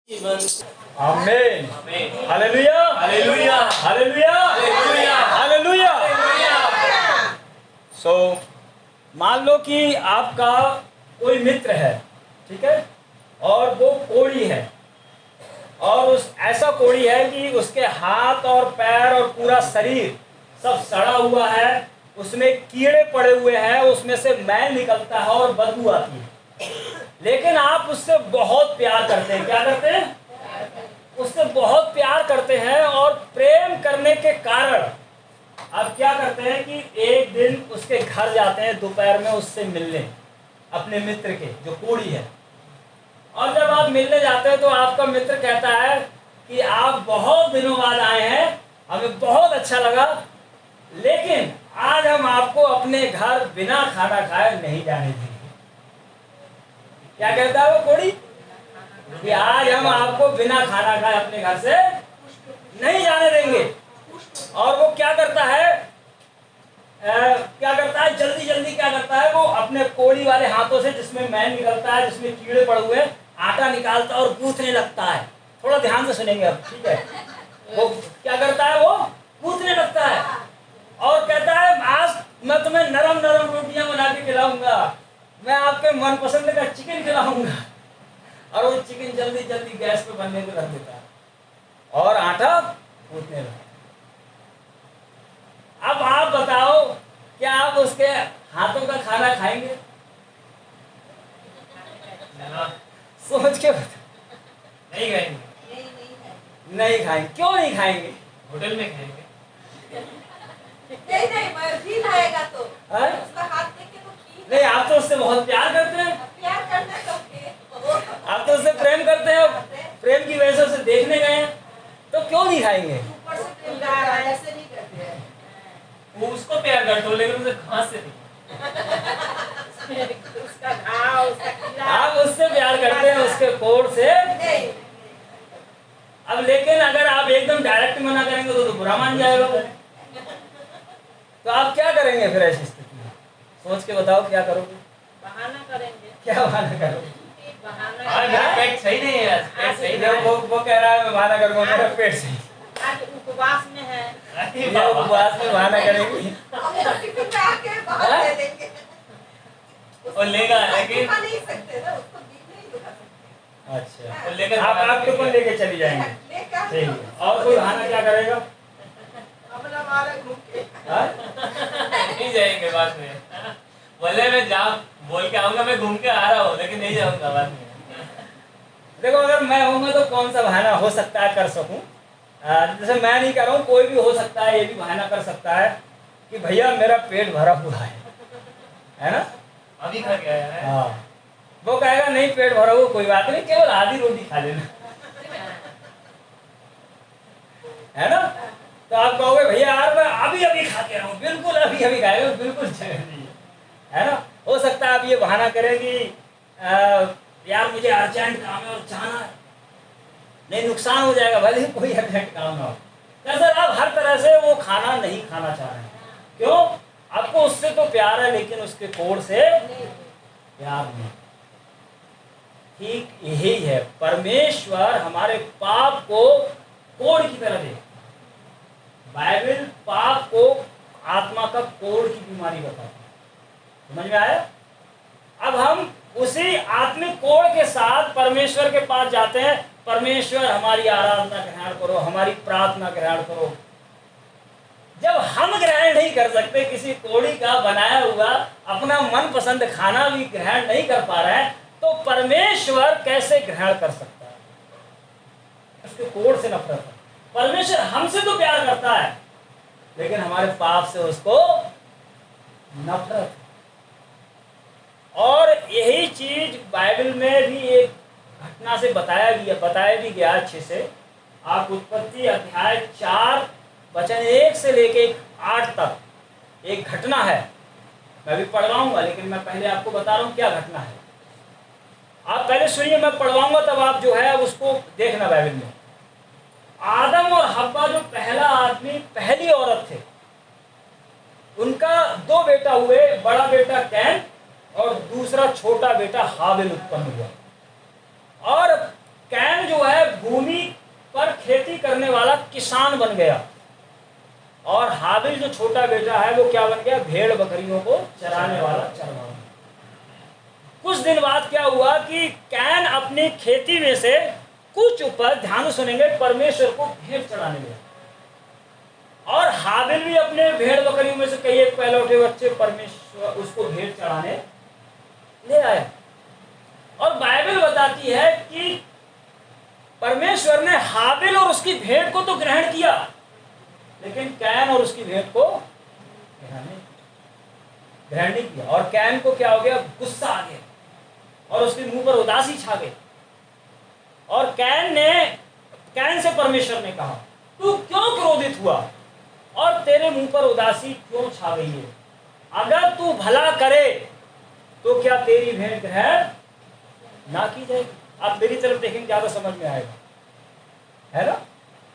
आमीन। Hallelujah hallelujah hallelujah hallelujah hallelujah. सो मान लो कि आपका कोई मित्र है, ठीक है, और वो कोढ़ी है, और उस ऐसा कोढ़ी है कि उसके हाथ और पैर और पूरा शरीर सब सड़ा हुआ है, उसमें कीड़े पड़े हुए हैं, उसमें से मैल निकलता है और बदबू आती है, लेकिन आप उससे बहुत प्यार करते हैं। क्या करते हैं? उससे बहुत प्यार करते हैं, और प्रेम करने के कारण आप क्या करते हैं कि एक दिन उसके घर जाते हैं दोपहर में उससे मिलने, अपने मित्र के जो कोढ़ी है। और जब आप मिलने जाते हैं तो आपका मित्र कहता है कि आप बहुत दिनों बाद आए हैं, हमें बहुत अच्छा लगा, लेकिन आज हम आपको अपने घर बिना खाना खाए नहीं जाने देंगे। क्या कहता है वो कोढ़ी? कि आज हम आपको बिना खाना खाए अपने घर से नहीं जाने देंगे। और वो क्या करता है, जल्दी जल्दी क्या करता है, वो अपने कोढ़ी वाले हाथों से, जिसमें मैल निकलता है, जिसमें कीड़े पड़े हुए, आटा निकालता है और गूंथने लगता है। थोड़ा ध्यान से सुनेंगे अब, ठीक है? वो क्या करता है, वो गूंथने लगता है और कहता है आज मैं तुम्हें नरम नरम रोटियां बना के खिलाऊंगा, मैं आपके मनपसंद का चिकन खिलाऊंगा। और वो चिकन जल्दी जल्दी गैस पे बनने को रख देता है और आटा गूंथने लगता है। अब आप बताओ, क्या आप उसके हाथों का खाना खाएंगे? सोच के बताओ। नहीं खाएंगे। नहीं खाएंगे। क्यों नहीं खाएंगे? होटल में खाएंगे। नहीं मर्जी लाएगा तो उसका हाथ देख के तो ठीक। नहीं, आप तो उससे बहुत प्यार करते हैं। प्यार करना तो आप तो उससे प्रेम करते हैं, प्रेम की वजह से उसे देखने गए हैं, तो क्यों नहीं खाएंगे? ऊपर से प्यार ऐसे नहीं करते हैं। वो उसको प्यार करते हो, लेकिन उसे घास से नहीं। उसका घाव, उसका कीड़ा। आप उससे प्यार करते हैं, उसके कोढ़ से। नहीं। अब लेकिन अगर आप एकदम डायरेक्ट मना करेंगे तो बुरा मान जाएगा वो। तो आप क्या करेंगे फिर ऐसी स्थिति में? सोच के बताओ, क्या करोगे? बहाना करेंगे। क्या बहाना करोगे? आज मेरा पेट सही नहीं है, पेट सही नहीं है। वो कह रहा है मैं बहाना करूंगा, मेरा पेट सही। आज उपवास में है। अरे ये बाबा। उपवास में बहाना करेंगी। टिफिन में आके बाहर ले लेंगे। और लेगा, लेकिन खा नहीं सकते ना, उसको बीच नहीं दुखा सकते। अच्छा, और लेकर आप टिफिन लेके चली जाएंगे। लेकर ठीक है। और कोई बहाना क्या करेगा? अपना मारा घूम के। हाँ? नहीं जाएंगे बाद में। बोले मैं जा बोल के आऊंगा, मैं घूम के आ रहा हूँ, लेकिन नहीं जाऊंगा बाद में। देखो, अगर मैं होऊंगा तो कौन सा बहाना हो सकता है कर सकूं? जैसे मैं नहीं कर रहा हूँ, कोई भी हो सकता है, ये भी बहाना कर सकता है कि भैया मेरा पेट भरा हुआ है ना? अभी खा के आया है। हाँ, वो कहेगा नहीं पेट भरा हुआ कोई बात नहीं, केवल आधी रोटी खा लेना, है ना? तो आप कहोगे भैया यार मैं अभी अभी खा के रहा हूँ, बिल्कुल अभी अभी खाएगा, बिल्कुल जगह नहीं है ना? हो सकता है आप ये बहाना करेंगी यार मुझे अर्जेंट काम है और जाना है, नहीं नुकसान हो जाएगा, भले ही कोई अर्जेंट काम ना हो। सर आप हर तरह से वो खाना नहीं खाना चाह रहे हैं। क्यों? आपको उससे तो प्यार है, लेकिन उसके कोढ़ से प्यार नहीं। ठीक यही है, परमेश्वर हमारे पाप को कोढ़ की तरह देखता है। बाइबल पाप को आत्मा का कोढ़ की बीमारी बताता है। समझ में आया? अब हम उसी आत्मिक कोढ़ के साथ परमेश्वर के पास जाते हैं, परमेश्वर हमारी आराधना ग्रहण करो, हमारी प्रार्थना ग्रहण करो। जब हम ग्रहण नहीं कर सकते, किसी कोढ़ी का बनाया हुआ अपना मनपसंद खाना भी ग्रहण नहीं कर पा रहे हैं, तो परमेश्वर कैसे ग्रहण कर सकता है? उसके कोढ़ से नफरत है। परमेश्वर हमसे तो प्यार करता है, लेकिन हमारे पाप से उसको नफरत है। और यही चीज बाइबल में भी एक घटना से बताया भी गया अच्छे से। आप उत्पत्ति अध्याय 4 वचन 1 से लेके 8 तक एक घटना है, मैं भी पढ़वाऊंगा, लेकिन मैं पहले आपको बता रहा हूं क्या घटना है। आप पहले सुनिए, मैं पढ़वाऊंगा तब आप जो है उसको देखना। बाइबल में आदम और हव्वा जो पहला आदमी, पहली औरत थे, उनका 2 बेटा हुए, बड़ा बेटा कैन और दूसरा छोटा बेटा हाबिल उत्पन्न हुआ। और कैन जो है भूमि पर खेती करने वाला किसान बन गया, और हाबिल जो छोटा बेटा है वो क्या बन गया? भेड़ बकरियों को चराने वाला चरवाहा। कुछ दिन बाद क्या हुआ कि कैन अपनी खेती में से कुछ उपज, ध्यान से सुनेंगे, परमेश्वर को भेंट चढ़ाने गया, और हाबिल भी अपने भेड़ बकरियों में से कई एक पहलौठे बच्चे परमेश्वर उसको भेंट चढ़ाने ले आया। और बाइबल बताती है कि परमेश्वर ने हाबिल और उसकी भेंट को तो ग्रहण किया, लेकिन कैन और उसकी भेंट को ग्रहण नहीं किया। और कैन को क्या हो गया? गुस्सा आ गया, और उसके मुंह पर उदासी छा गई। और कैन से परमेश्वर ने कहा, तू क्यों क्रोधित हुआ और तेरे मुंह पर उदासी क्यों छा गई है? अगर तू भला करे तो क्या तेरी भेंट ग्रहण ना की जाएगी? आप मेरी तरफ देखेंगे, ज्यादा समझ में आएगा, है ना।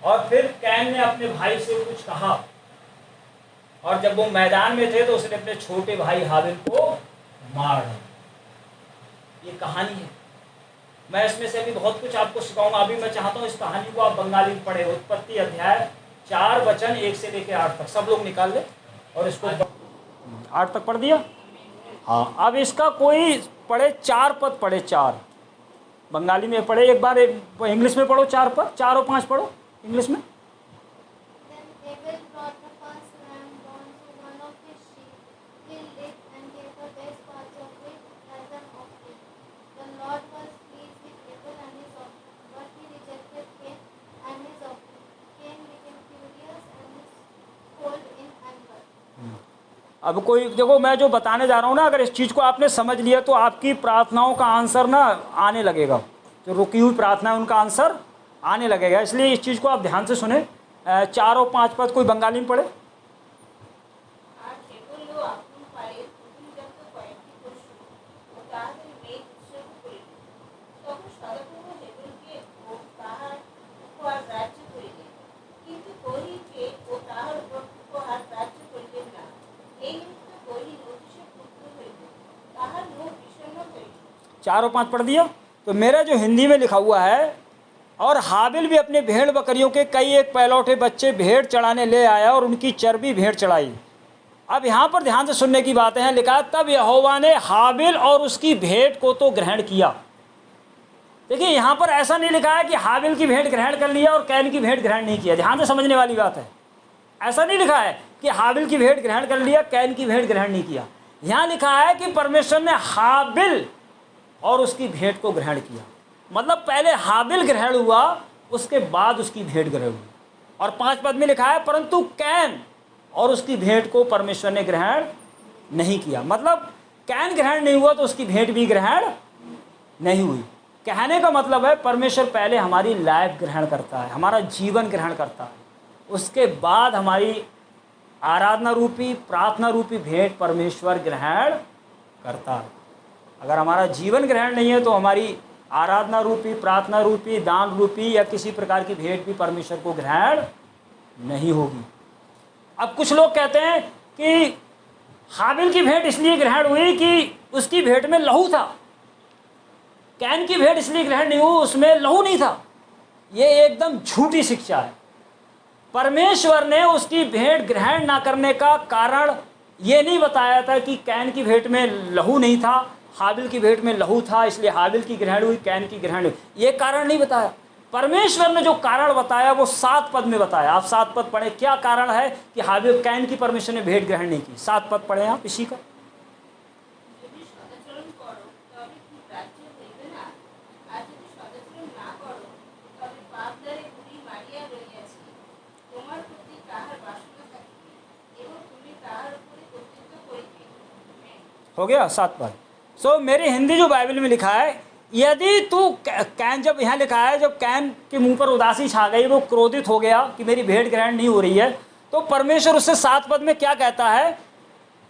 और फिर कैन ने अपने भाई से कुछ कहा, और जब वो मैदान में थे तो उसने अपने छोटे भाई हाबिल को मार डाला। ये कहानी है। मैं इसमें से अभी बहुत कुछ आपको सिखाऊंगा। अभी मैं चाहता हूँ इस कहानी को आप बंगाली में पढ़े। उत्पत्ति अध्याय 4 वचन 1 से लेकर 8 तक सब लोग निकाल ले, और इसको 8 तक पढ़ दिया। हाँ, अब इसका कोई पढ़े 4 पद पढ़े, 4 बंगाली में पढ़े, एक बार इंग्लिश में पढ़ो 4 पद, 4 और 5 पढ़ो इंग्लिश में। अब कोई देखो, मैं जो बताने जा रहा हूँ ना, अगर इस चीज़ को आपने समझ लिया तो आपकी प्रार्थनाओं का आंसर ना आने लगेगा। जो रुकी हुई प्रार्थना है उनका आंसर आने लगेगा। इसलिए इस चीज़ को आप ध्यान से सुने। 4 और 5 पद कोई बंगाली में पढ़े। चार और 5 पढ़ दिया। तो मेरा जो हिंदी में लिखा हुआ है, और हाबिल भी अपने भेड़ बकरियों के कई एक पहलौठे बच्चे भेड़ चढ़ाने ले आया और उनकी चर्बी भेड़ चढ़ाई। अब यहाँ पर ध्यान से सुनने की बातें हैं। लिखा, तब यहोवा ने हाबिल और उसकी भेंट को तो ग्रहण किया। देखिए, यहाँ पर ऐसा नहीं लिखा है कि हाबिल की भेंट ग्रहण कर लिया और कैन की भेंट ग्रहण नहीं किया। ध्यान से समझने वाली बात है। ऐसा नहीं लिखा है कि हाबिल की भेंट ग्रहण कर लिया, कैन की भेंट ग्रहण नहीं किया। यहाँ लिखा है कि परमेश्वर ने हाबिल और उसकी भेंट को ग्रहण किया। मतलब पहले हाबिल ग्रहण हुआ, उसके बाद उसकी भेंट ग्रहण हुई। और 5 पद में लिखा है, परंतु कैन और उसकी भेंट को परमेश्वर ने ग्रहण नहीं किया। मतलब कैन ग्रहण नहीं हुआ तो उसकी भेंट भी ग्रहण नहीं हुई। कहने का मतलब है, परमेश्वर पहले हमारी लाइफ ग्रहण करता है, हमारा जीवन ग्रहण करता है, उसके बाद हमारी आराधना रूपी, प्रार्थना रूपी भेंट परमेश्वर ग्रहण करता है। अगर हमारा जीवन ग्रहण नहीं है तो हमारी आराधना रूपी, प्रार्थना रूपी, दान रूपी या किसी प्रकार की भेंट भी परमेश्वर को ग्रहण नहीं होगी। अब कुछ लोग कहते हैं कि हाबिल की भेंट इसलिए ग्रहण हुई कि उसकी भेंट में लहू था, कैन की भेंट इसलिए ग्रहण नहीं हुई, उसमें लहू नहीं था। ये एकदम झूठी शिक्षा है। परमेश्वर ने उसकी भेंट ग्रहण ना करने का कारण ये नहीं बताया था कि कैन की भेंट में लहू नहीं था, हाबिल की भेंट में लहू था इसलिए हाबिल की ग्रहण हुई, कैन की ग्रहण हुई। ये कारण नहीं बताया। परमेश्वर ने जो कारण बताया वो 7 पद में बताया। आप 7 पद पढ़े, क्या कारण है कि हाबिल, कैन की परमेश्वर ने भेंट ग्रहण नहीं की। 7 पद पढ़े आप इसी का। हो गया 7 पद। सो मेरी हिंदी जो बाइबल में लिखा है, यदि तू कैन, जब यहाँ लिखा है जब कैन के मुंह पर उदासी छा गई, वो क्रोधित हो गया कि मेरी भेंट ग्रहण नहीं हो रही है, तो परमेश्वर उससे 7 पद में क्या कहता है,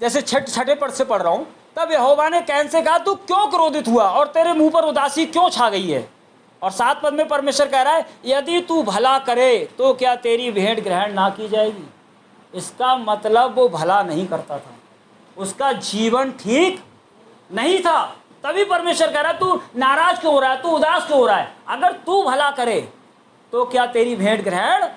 जैसे छठे पद से पढ़ रहा हूँ, तब यहोवा ने कैन से कहा, तू क्यों क्रोधित हुआ और तेरे मुंह पर उदासी क्यों छा गई है। और 7 पद में परमेश्वर कह रहा है, यदि तू भला करे तो क्या तेरी भेंट ग्रहण ना की जाएगी। इसका मतलब वो भला नहीं करता था, उसका जीवन ठीक नहीं था। तभी परमेश्वर कह रहा है, तू नाराज क्यों हो रहा है, तू उदास क्यों हो रहा है। अगर तू भला करे तो क्या तेरी भेंट ग्रहण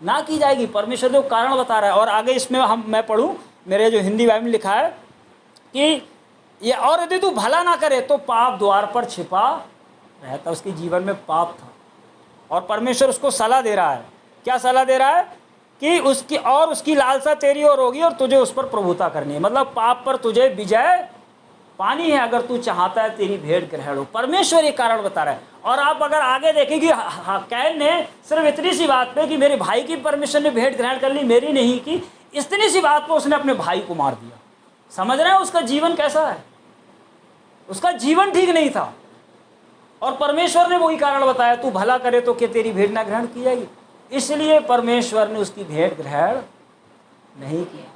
ना की जाएगी। परमेश्वर जो कारण बता रहा है। और आगे इसमें मैं पढ़ूं, मेरे जो हिंदी बाइबल में लिखा है कि ये, और यदि तू भला ना करे तो पाप द्वार पर छिपा रहता। उसके जीवन में पाप था और परमेश्वर उसको सलाह दे रहा है। क्या सलाह दे रहा है कि उसकी लालसा तेरी ओर होगी और तुझे उस पर प्रभुता करनी है। मतलब पाप पर तुझे विजय पानी है अगर तू चाहता है तेरी भेंट ग्रहण हो। परमेश्वर ये कारण बता रहा है। और आप अगर आगे देखेंगे, कैन ने सिर्फ इतनी सी बात पे कि मेरे भाई की परमेश्वर ने भेंट ग्रहण कर ली, मेरी नहीं की, इतनी सी बात पे उसने अपने भाई को मार दिया। समझ रहे हैं उसका जीवन कैसा है? उसका जीवन ठीक नहीं था और परमेश्वर ने वही कारण बताया, तू भला करे तो क्या तेरी भेंट ना ग्रहण की जाएगी। इसलिए परमेश्वर ने उसकी भेंट ग्रहण नहीं किया।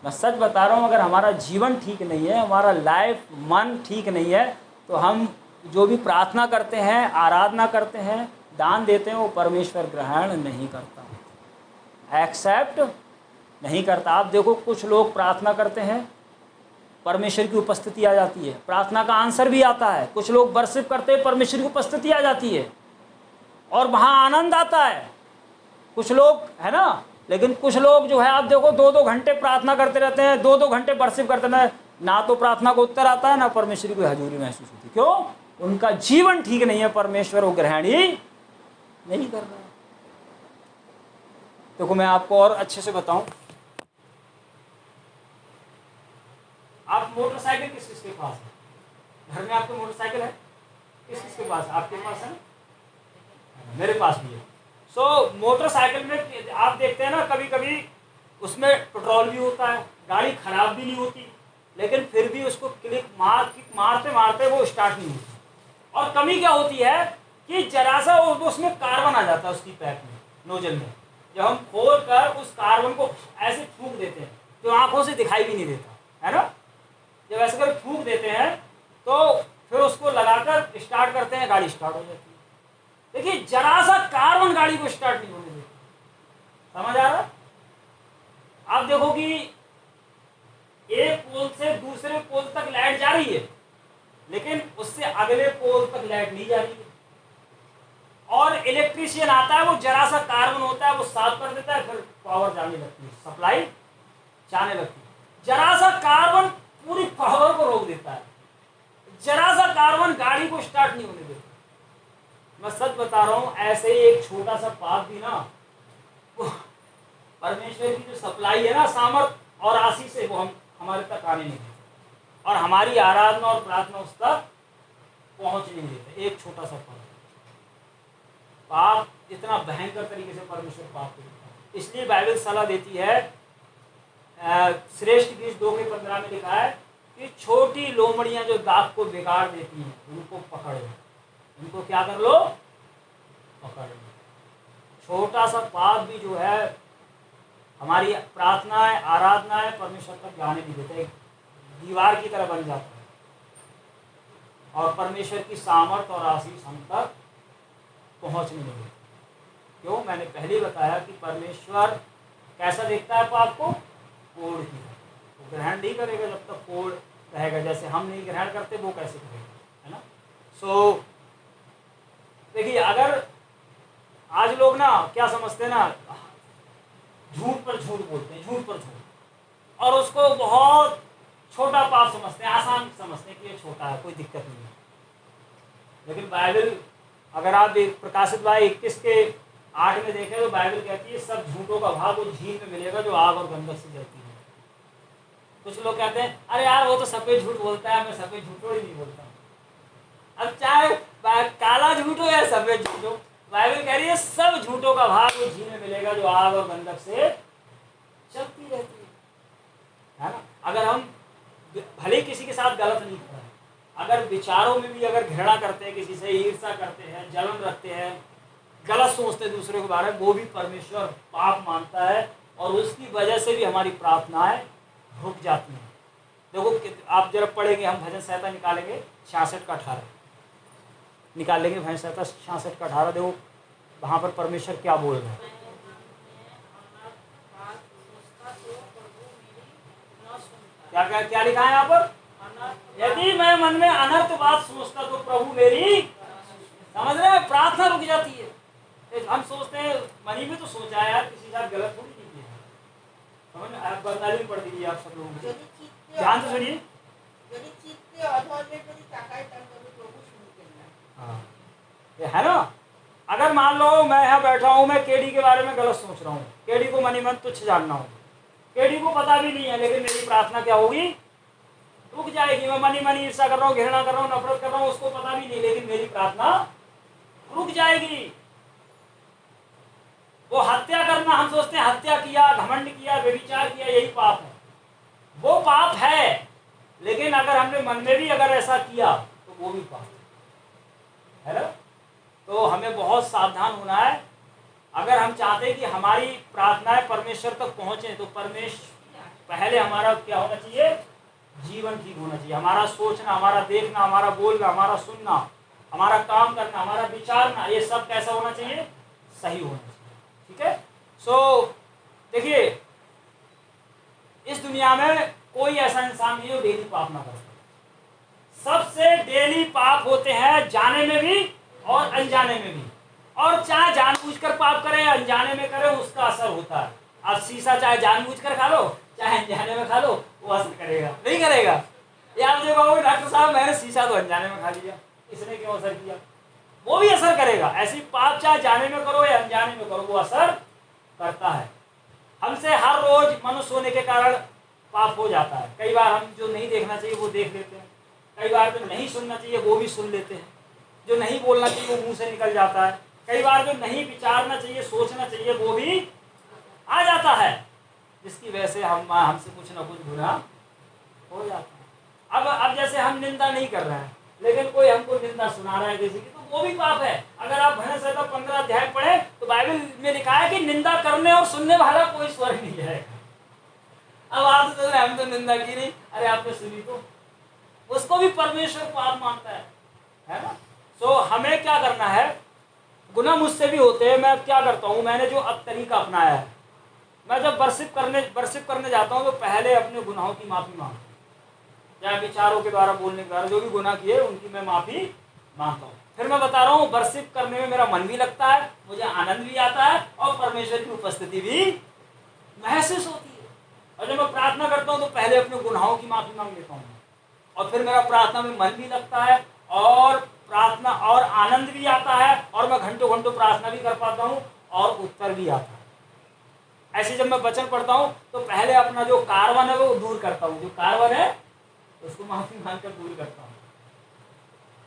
मैं सच बता रहा हूँ, अगर हमारा जीवन ठीक नहीं है, हमारा लाइफ मन ठीक नहीं है, तो हम जो भी प्रार्थना करते हैं, आराधना करते हैं, दान देते हैं, वो परमेश्वर ग्रहण नहीं करता, एक्सेप्ट नहीं करता। आप देखो कुछ लोग प्रार्थना करते हैं, परमेश्वर की उपस्थिति आ जाती है, प्रार्थना का आंसर भी आता है। कुछ लोग वर्शिप करते हैं, परमेश्वर की उपस्थिति आ जाती है और वहाँ आनंद आता है। कुछ लोग है ना, लेकिन कुछ लोग जो है आप देखो 2-2 घंटे प्रार्थना करते रहते हैं, 2-2 घंटे वर्शिप करते हैं, ना तो प्रार्थना को उत्तर आता है, ना परमेश्वर की हजूरी महसूस होती। क्यों? उनका जीवन ठीक नहीं है, परमेश्वर वो ग्रहण ही नहीं कर रहा। देखो मैं आपको और अच्छे से बताऊं, आप मोटरसाइकिल किस किस के पास है? घर में आपके मोटरसाइकिल है? किस किस के पास? आपके पास है? मेरे पास भी है। मोटरसाइकिल में आप देखते हैं ना, कभी कभी उसमें पेट्रोल भी होता है, गाड़ी खराब भी नहीं होती, लेकिन फिर भी उसको किक मारते मारते वो स्टार्ट नहीं होती। और कमी क्या होती है कि जरा सा उसमें कार्बन आ जाता है उसकी पैक में, नोजल में। जब हम खोल कर उस कार्बन को ऐसे फूंक देते हैं तो आंखों से दिखाई भी नहीं देता, है ना। जब ऐसे कर फूंक देते हैं तो फिर उसको लगाकर स्टार्ट करते हैं, गाड़ी स्टार्ट हो जाती है। देखिए जरा सा कार्बन गाड़ी को स्टार्ट नहीं होने देता। समझ आ रहा? आप देखो कि एक पोल से दूसरे पोल तक लाइट जा रही है, लेकिन उससे अगले पोल तक लाइट नहीं जा रही है। और इलेक्ट्रीशियन आता है, वो जरा सा कार्बन होता है, वो साफ कर देता है, फिर पावर जाने लगती है, सप्लाई जाने लगती है। जरा सा कार्बन पूरी पावर को रोक देता है, जरा सा कार्बन गाड़ी को स्टार्ट नहीं होने देता। मैं सच बता रहा हूं, ऐसे ही एक छोटा सा पाप भी ना, परमेश्वर की जो सप्लाई है ना, सामर्थ और आशीष से, वो हमारे तक आने नहीं देते और हमारी आराधना और प्रार्थना उस तक पहुंच नहीं देते। एक छोटा सा पाप इतना भयंकर तरीके से परमेश्वर पाप को देता है। इसलिए बाइबल सलाह देती है, श्रेष्ठ गीत 2:15 में लिखा है कि छोटी लोमड़ियां जो दाग को बिगाड़ देती हैं, उनको पकड़ लो। उनको क्या कर लो? पकड़ लो। छोटा सा पाप भी जो है हमारी प्रार्थनाएं, आराधनाएं परमेश्वर तक जाने नहीं देते, दीवार की तरह बन जाता है और परमेश्वर की सामर्थ और आशीष हम तक पहुंच नहीं देते। क्यों? मैंने पहले बताया कि परमेश्वर कैसा देखता है पाप को? कोढ़ की, वो ग्रहण नहीं करेगा जब तक कोढ़ रहेगा। जैसे हम नहीं ग्रहण करते, वो कैसे करेगा, है ना। देखिए, अगर आज लोग ना क्या समझते हैं ना, झूठ पर झूठ बोलते हैं, झूठ पर झूठ, और उसको बहुत छोटा पाप समझते हैं, आसान समझते हैं कि ये छोटा है, कोई दिक्कत नहीं है। लेकिन बाइबल, अगर आप प्रकाशित वाक्य 21:8 में देखें तो बाइबल कहती है सब झूठों का भाग वो झील में मिलेगा जो आग और गंधक से जलती है। कुछ लोग कहते हैं अरे यार वो तो सफेद झूठ बोलता है, मैं सफेद झूठो ही नहीं बोलता। अब चाहे काला झूठ हो या सफेद झूठ हो, बाइबल कह रही है सब झूठों का भाग वो झील में मिलेगा जो आग और गंधक से चलती रहती है ना। अगर हम भले किसी के साथ गलत नहीं कर रहे, अगर विचारों में भी अगर घृणा करते हैं, किसी से ईर्ष्या करते हैं, जलन रखते हैं, गलत सोचते हैं दूसरे के बारे में, वो भी परमेश्वर पाप मानता है और उसकी वजह से भी हमारी प्रार्थनाएं रुक जाती हैं। देखो आप जरा पढ़ेंगे, हम भजन संहिता निकालेंगे 66:18 निकालेंगे, भजन संहिता 66:18। देखो वहाँ पर परमेश्वर क्या बोल रहे हैं। क्या क्या क्या लिखा है यहाँ पर? यदि मैं मन में अनर्थ बात सोचता तो प्रभु मेरी, समझ रहे हैं, प्रार्थना रुक जाती है। हम सोचते हैं मनी में तो सोचा है यार, किसी के साथ गलत थोड़ी कीजिए। समझ आप बंगाली में पढ़ दीजिए आप सब लोगों को, ध्यान से सुनिए। हाँ ये है ना, अगर मान लो मैं यहाँ बैठा हूँ, मैं केडी के बारे में गलत सोच रहा हूँ, केडी को मनी मन तुच्छ जानना हूँ, केडी को पता भी नहीं है, लेकिन मेरी प्रार्थना क्या होगी, रुक जाएगी। मैं मनी मनी ईर्ष्या कर रहा हूँ, घृणा कर रहा हूँ, नफरत कर रहा हूँ, उसको पता भी नहीं, लेकिन मेरी प्रार्थना रुक जाएगी। वो हत्या करना, हम सोचते हैं हत्या किया, घमंड किया, व्यभिचार किया, यही पाप है। वो पाप है, लेकिन अगर हमने मन में भी अगर ऐसा किया तो वो भी पाप है ना। तो हमें बहुत सावधान होना है। अगर हम चाहते हैं कि हमारी प्रार्थनाएं परमेश्वर तक पहुंचे, तो परमेश्वर पहले हमारा क्या होना चाहिए, जीवन ठीक होना चाहिए। हमारा सोचना, हमारा देखना, हमारा बोलना, हमारा सुनना, हमारा काम करना, हमारा विचारना, ये सब कैसा होना चाहिए, सही होना चाहिए। ठीक है। सो देखिए, इस दुनिया में कोई ऐसा इंसान नहीं जो डेली पाप ना कर सके। सबसे डेली पाप होते हैं, जाने में भी और अनजाने में भी। और चाहे जानबूझकर पाप करें या अनजाने में करें, उसका असर होता है। अब शीशा चाहे जानबूझकर खा लो, चाहे अनजाने में खा लो, वो असर करेगा नहीं करेगा। या आप जो कहोगे डॉक्टर साहब मैंने शीशा तो अनजाने में खा लिया, इसने क्यों असर किया, वो भी असर करेगा। ऐसी पाप चाहे जाने में करो या अनजाने में करो, वो असर करता है। हमसे हर रोज मनुष्य होने के कारण पाप हो जाता है। कई बार हम जो नहीं देखना चाहिए वो देख लेते हैं, कई बार जो नहीं सुनना चाहिए वो भी सुन लेते हैं, जो नहीं बोलना चाहिए वो मुंह से निकल जाता है, कई बार जो नहीं विचारना चाहिए, सोचना चाहिए, वो भी आ जाता है, जिसकी वजह से हमसे कुछ ना कुछ गुनाह हो जाता है। अब जैसे हम निंदा नहीं कर रहे हैं, लेकिन कोई हमको निंदा सुना रहा है किसी की, तो वो भी पाप है। अगर आप भजन संहिता 15 अध्याय पढ़े तो बाइबल में लिखा है कि निंदा करने और सुनने वाला कोई स्वर्ग नहीं जाएगा। अब आप तो हम तो निंदा की नहीं, अरे आपने सुनी तो, उसको भी परमेश्वर पाप मानता है ना। सो हमें क्या करना है, गुनाह मुझसे भी होते हैं। मैं क्या करता हूँ, मैंने जो अब तरीका अपनाया है, मैं जब वर्शिप करने जाता हूँ तो पहले अपने गुनाहों की माफी मांगता हूँ, या विचारों के द्वारा, बोलने के द्वारा जो भी गुनाह किए उनकी मैं माफी मांगता हूँ। फिर मैं बता रहा हूँ, वर्शिप करने में मेरा मन भी लगता है, मुझे आनंद भी आता है और परमेश्वर की उपस्थिति भी महसूस होती है। और जब मैं प्रार्थना करता हूँ तो पहले अपने गुनाहों की माफी मांग लेता हूँ, और फिर मेरा प्रार्थना में मन भी लगता है और प्रार्थना और आनंद भी आता है, और मैं घंटों घंटों प्रार्थना भी कर पाता हूँ और उत्तर भी आता है। ऐसे जब मैं वचन पढ़ता हूँ तो पहले अपना जो कार्बन है वो दूर करता हूँ, जो कार्बन है उसको माफी मांगकर दूर करता हूँ,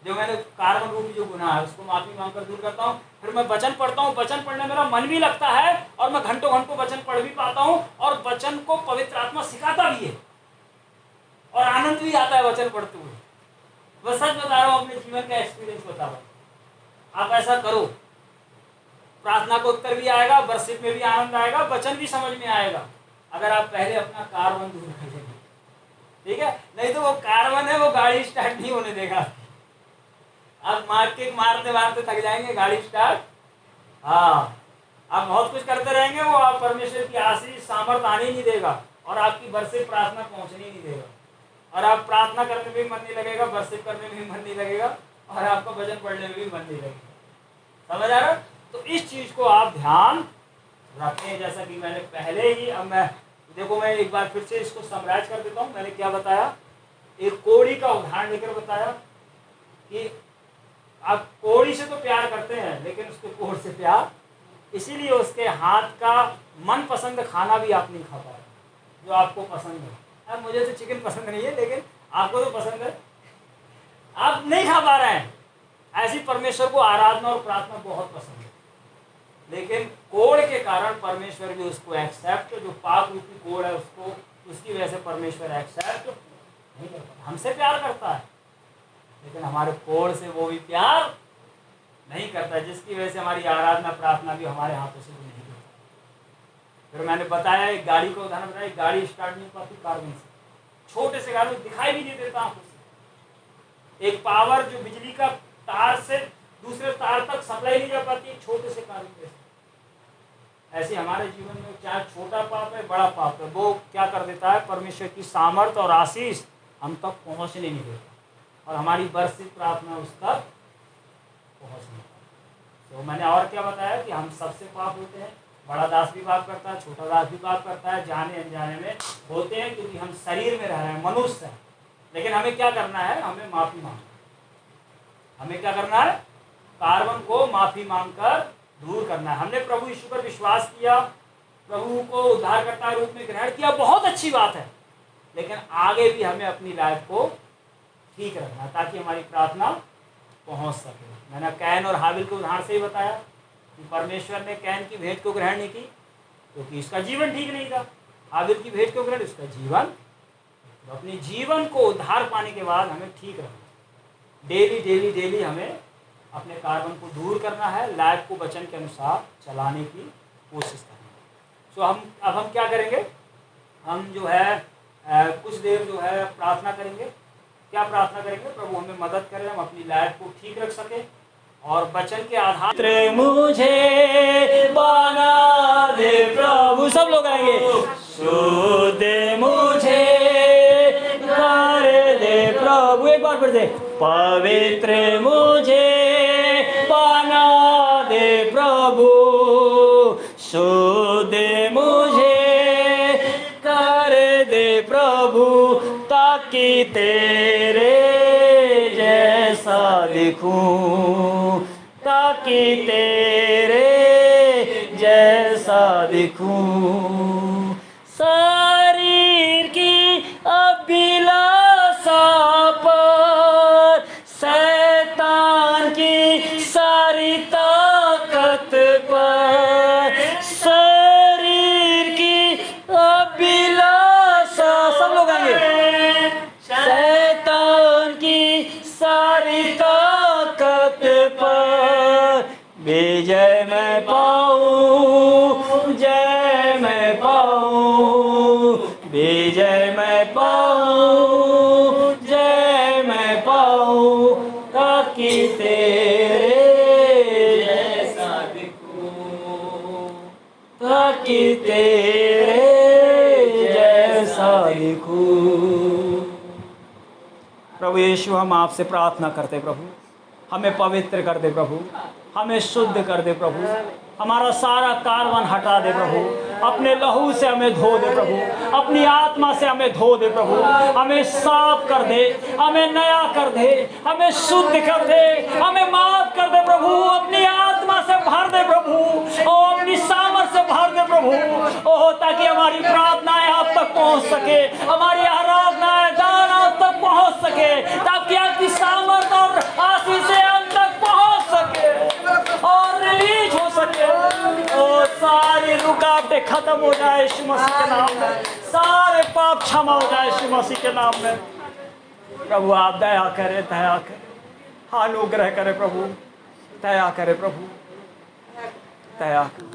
जो मैंने कार्बन रूपी जो गुनाह है उसको माफी मांगकर दूर करता हूँ। फिर मैं वचन पढ़ता हूँ, वचन पढ़ने मेरा मन भी लगता है और मैं घंटों घंटों वचन पढ़ भी पाता हूँ, और वचन को पवित्र आत्मा सिखाता भी है और आनंद भी आता है वचन पढ़ते हुए। मैं सच बता रहा हूँ, अपने जीवन का एक्सपीरियंस बता रहा हूँ। आप ऐसा करो, प्रार्थना को उत्तर भी आएगा, वर्शिप में भी आनंद आएगा, वचन भी समझ में आएगा, अगर आप पहले अपना कार्बन दूर कर देंगे। ठीक है, नहीं तो वो कार्बन है वो गाड़ी स्टार्ट नहीं होने देगा। आप मार्के मारते मारते थक जाएंगे, गाड़ी स्टार्ट, हाँ आप बहुत कुछ करते रहेंगे, वो आप परमेश्वर की आशीष सामर्थ आने नहीं देगा, और आपकी वर्शिप प्रार्थना पहुंचने नहीं देगा, और आप प्रार्थना करने में भी मन नहीं लगेगा, वर्शिप करने में भी मन नहीं लगेगा, और आपको भजन पढ़ने में भी मन नहीं लगेगा। समझ आ रहा? तो इस चीज को आप ध्यान रखें। जैसा कि मैंने पहले ही, अब मैं देखो मैं एक बार फिर से इसको समराइज कर देता हूँ। मैंने क्या बताया, एक कोड़ी का उदाहरण लेकर बताया कि आप कोड़ी से तो प्यार करते हैं, लेकिन उसके कोड़ से प्यार, इसीलिए उसके हाथ का मनपसंद खाना भी आप नहीं खा पा रहे जो आपको पसंद है। अब मुझे तो चिकन पसंद नहीं है, लेकिन आपको तो पसंद है, आप नहीं खा पा रहे हैं। ऐसी परमेश्वर को आराधना और प्रार्थना बहुत पसंद है, लेकिन कोड़ के कारण परमेश्वर भी उसको एक्सेप्ट, जो पाप रूपी कोड़ है उसको, उसकी वजह से परमेश्वर एक्सेप्ट नहीं करता। हमसे प्यार करता है, लेकिन हमारे कोड़ से वो भी प्यार नहीं करता, जिसकी वजह से हमारी आराधना प्रार्थना भी हमारे हाथों से भी नहीं होती। फिर मैंने बताया, एक गाड़ी का उदाहरण बताया, गाड़ी स्टार्ट नहीं पाती कार्बन से, छोटे से गाड़ी दिखाई भी नहीं देता आंखों से। एक पावर जो बिजली का तार से दूसरे तार तक सप्लाई नहीं जा पाती है, छोटे से कार्बन से। ऐसे हमारे जीवन में चाहे छोटा पाप है बड़ा पाप है, वो क्या कर देता है, परमेश्वर की सामर्थ और आशीष हम तक पहुंचने नहीं देता, और हमारी वर्षित प्रार्थना उस तक पहुंच नहीं पाती। तो मैंने और क्या बताया कि हम सबसे पाप होते हैं, बड़ा दास भी पाप करता है, छोटा दास भी पाप करता है, जाने अनजाने में होते हैं, क्योंकि हम शरीर में रह रहे हैं, मनुष्य हैं। लेकिन हमें क्या करना है? हमें माफ़ी मांगना। हमें क्या करना है? कार्बन को माफ़ी मांगकर दूर करना है। हमने प्रभु यीशु पर विश्वास किया, प्रभु को उद्धारकर्ता रूप में ग्रहण किया, बहुत अच्छी बात है। लेकिन आगे भी हमें अपनी लाइफ को ठीक रखना है ताकि हमारी प्रार्थना पहुंच सके। मैंने कैन और हाबिल के उदाहरण से ही बताया कि परमेश्वर ने कैन की भेंट को ग्रहण नहीं की क्योंकि इसका जीवन ठीक नहीं था। हाबिल की भेंट को ग्रहण, इसका जीवन, तो अपने जीवन को उद्धार पाने के बाद हमें ठीक रखना। डेली डेली डेली हमें अपने कार्बन को दूर करना है, लाइफ को वचन के अनुसार चलाने की कोशिश करना है। सो अब हम क्या करेंगे? हम जो है कुछ देर जो है प्रार्थना करेंगे। क्या प्रार्थना करेंगे? प्रभु हमें मदद करें, हम अपनी लाइफ को ठीक रख सके और वचन के आधार मुझे बना दे प्रभु। सब लोग आएंगे। शुद्ध मुझे कर दे प्रभु। एक बार फिर से। पवित्र मुझे बना दे प्रभु, शुद्ध मुझे कर दे प्रभु, ताकि तेरे जैसा दिखूं, ताकि तेरे जैसा दिखूं। शरीर की अभिलाषा पर शैतान की सारी ताकत पर, शरीर की अभिलाषा, सब लोग आएंगे। शैतान की सारी ताकत पर विजय मैं पाऊं, जय मैं पाऊं, विजय मैं पाऊं, जय मैं पाऊं, ताकि तेरे जैसा दिखूं, ताकि तेरे जैसा दिखूं। प्रभु यीशु, हम आपसे प्रार्थना करते प्रभु, हमें पवित्र कर दे प्रभु, हमें शुद्ध कर दे प्रभु, हमारा सारा कार्बन हटा दे प्रभु, अपने लहू से हमें धो दे प्रभु, अपनी आत्मा से हमें धो दे प्रभु, हमें साफ कर दे, हमें नया कर दे, हमें शुद्ध कर दे, हमें माफ कर दे प्रभु, अपनी आत्मा से भर दे प्रभु और अपनी सामर्थ से भर दे प्रभु, ओह ताकि हमारी प्रार्थनाएं आप तक पहुंच सके, हमारी आराधनाएं दान आप तक पहुंच सके, ताकि आपकी सामर्थ और आशीष से हम तक पहुंच सके और रिलीज हो सके और सारी रुकावटें खत्म हो जाए यीशु मसीह के नाम में, सारे पाप क्षमा हो जाए यीशु मसीह के नाम में। प्रभु आप दया करें, दया करें, अनुग्रह करें प्रभु, दया करें प्रभु, दया करें।